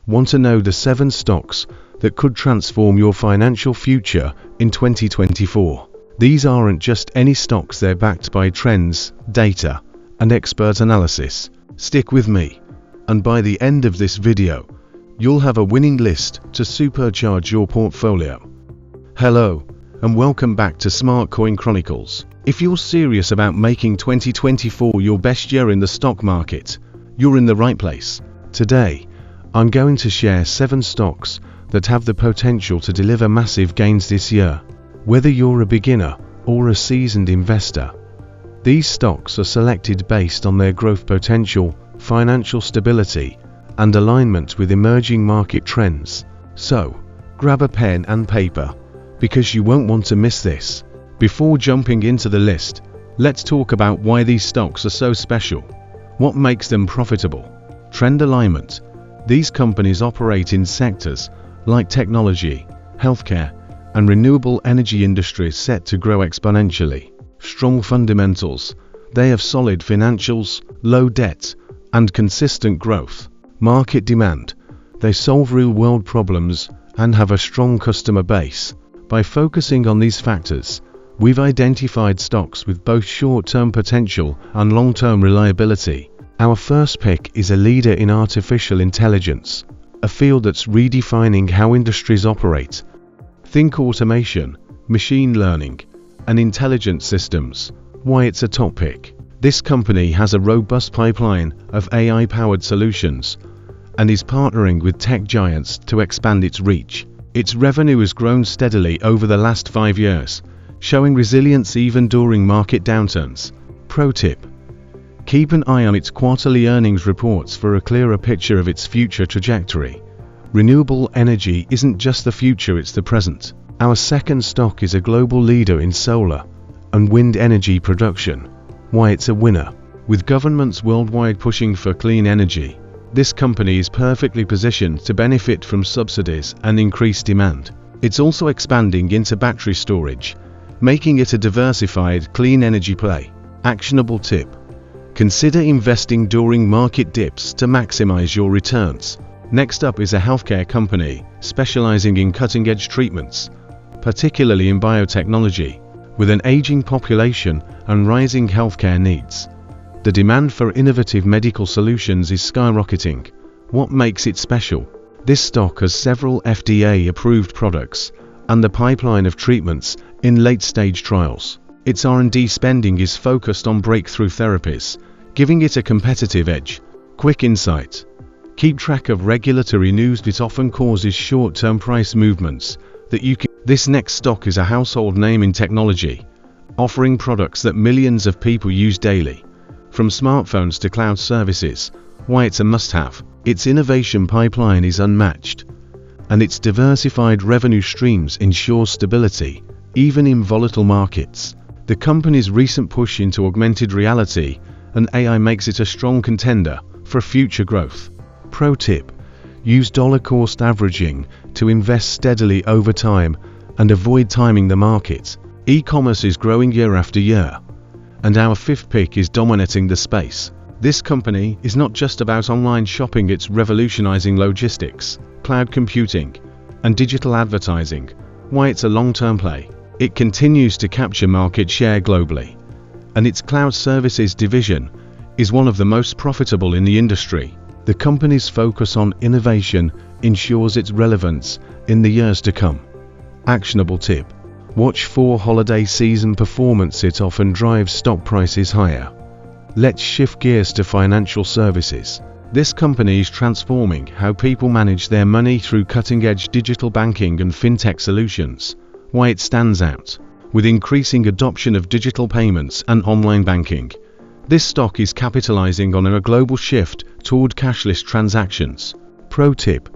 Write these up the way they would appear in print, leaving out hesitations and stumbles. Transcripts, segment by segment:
Want to know the 7 stocks that could transform your financial future in 2024? These aren't just any stocks, they're backed by trends, data, and expert analysis. Stick with me, and by the end of this video, you'll have a winning list to supercharge your portfolio. Hello, and welcome back to SmartCoin Chronicles. If you're serious about making 2024 your best year in the stock market, you're in the right place. Today, I'm going to share 7 stocks that have the potential to deliver massive gains this year. Whether you're a beginner or a seasoned investor, these stocks are selected based on their growth potential, financial stability, and alignment with emerging market trends. So, grab a pen and paper, because you won't want to miss this. Before jumping into the list, let's talk about why these stocks are so special. What makes them profitable? Trend alignment. These companies operate in sectors like technology, healthcare, and renewable energy industries set to grow exponentially. Strong fundamentals. They have solid financials, low debt, and consistent growth. Market demand. They solve real-world problems and have a strong customer base. By focusing on these factors, we've identified stocks with both short-term potential and long-term reliability. Our first pick is a leader in artificial intelligence, a field that's redefining how industries operate. Think automation, machine learning, and intelligent systems. Why it's a top pick. This company has a robust pipeline of AI-powered solutions and is partnering with tech giants to expand its reach. Its revenue has grown steadily over the last 5 years, showing resilience even during market downturns. Pro tip: keep an eye on its quarterly earnings reports for a clearer picture of its future trajectory. Renewable energy isn't just the future, it's the present. Our second stock is a global leader in solar and wind energy production. Why it's a winner? With governments worldwide pushing for clean energy, this company is perfectly positioned to benefit from subsidies and increased demand. It's also expanding into battery storage, making it a diversified clean energy play. Actionable tip: consider investing during market dips to maximize your returns. Next up is a healthcare company specializing in cutting-edge treatments, particularly in biotechnology. With an aging population and rising healthcare needs, the demand for innovative medical solutions is skyrocketing. What makes it special? This stock has several FDA-approved products and the pipeline of treatments in late-stage trials. Its R&D spending is focused on breakthrough therapies, giving it a competitive edge. Quick insight: keep track of regulatory news. It often causes short-term price movements that you can. This next stock is a household name in technology, offering products that millions of people use daily, from smartphones to cloud services. Why it's a must-have? Its innovation pipeline is unmatched, and its diversified revenue streams ensure stability, even in volatile markets. The company's recent push into augmented reality and AI makes it a strong contender for future growth. Pro tip: use dollar cost averaging to invest steadily over time and avoid timing the market. E-commerce is growing year after year, and our fifth pick is dominating the space. This company is not just about online shopping, it's revolutionizing logistics, cloud computing, and digital advertising. Why it's a long-term play? It continues to capture market share globally, and its cloud services division is one of the most profitable in the industry. The company's focus on innovation ensures its relevance in the years to come. Actionable tip: watch for holiday season performance. It often drives stock prices higher. Let's shift gears to financial services. This company is transforming how people manage their money through cutting-edge digital banking and fintech solutions. Why it stands out? With increasing adoption of digital payments and online banking, this stock is capitalizing on a global shift toward cashless transactions. Pro tip: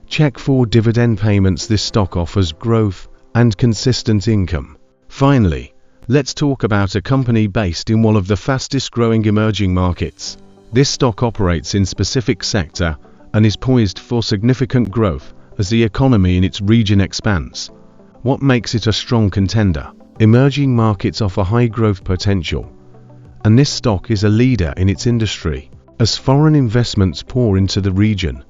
check for dividend payments. This stock offers growth and consistent income. Finally, let's talk about a company based in one of the fastest growing emerging markets. This stock operates in specific sector and is poised for significant growth as the economy in its region expands. What makes it a strong contender? Emerging markets offer high growth potential, and this stock is a leader in its industry. As foreign investments pour into the region,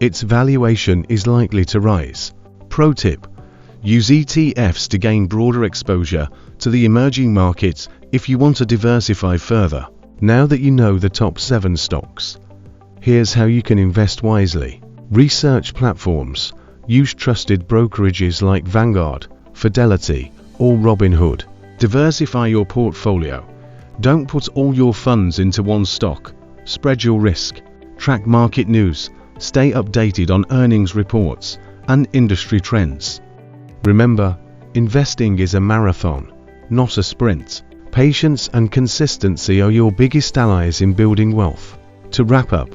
its valuation is likely to rise. Pro tip: use ETFs to gain broader exposure to the emerging markets if you want to diversify further. Now that you know the top 7 stocks, here's how you can invest wisely. Research platforms. Use trusted brokerages like Vanguard, Fidelity, or Robinhood. Diversify your portfolio. Don't put all your funds into one stock. Spread your risk. Track market news. Stay updated on earnings reports and industry trends. Remember, investing is a marathon, not a sprint. Patience and consistency are your biggest allies in building wealth. To wrap up,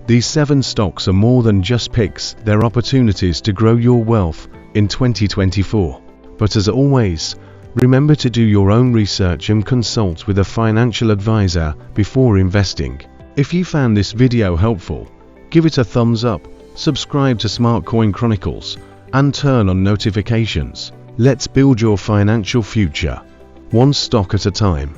these 7 stocks are more than just picks, they're opportunities to grow your wealth in 2024. But as always, remember to do your own research and consult with a financial advisor before investing. If you found this video helpful, give it a thumbs up, subscribe to SmartCoin Chronicles, and turn on notifications. Let's build your financial future, one stock at a time.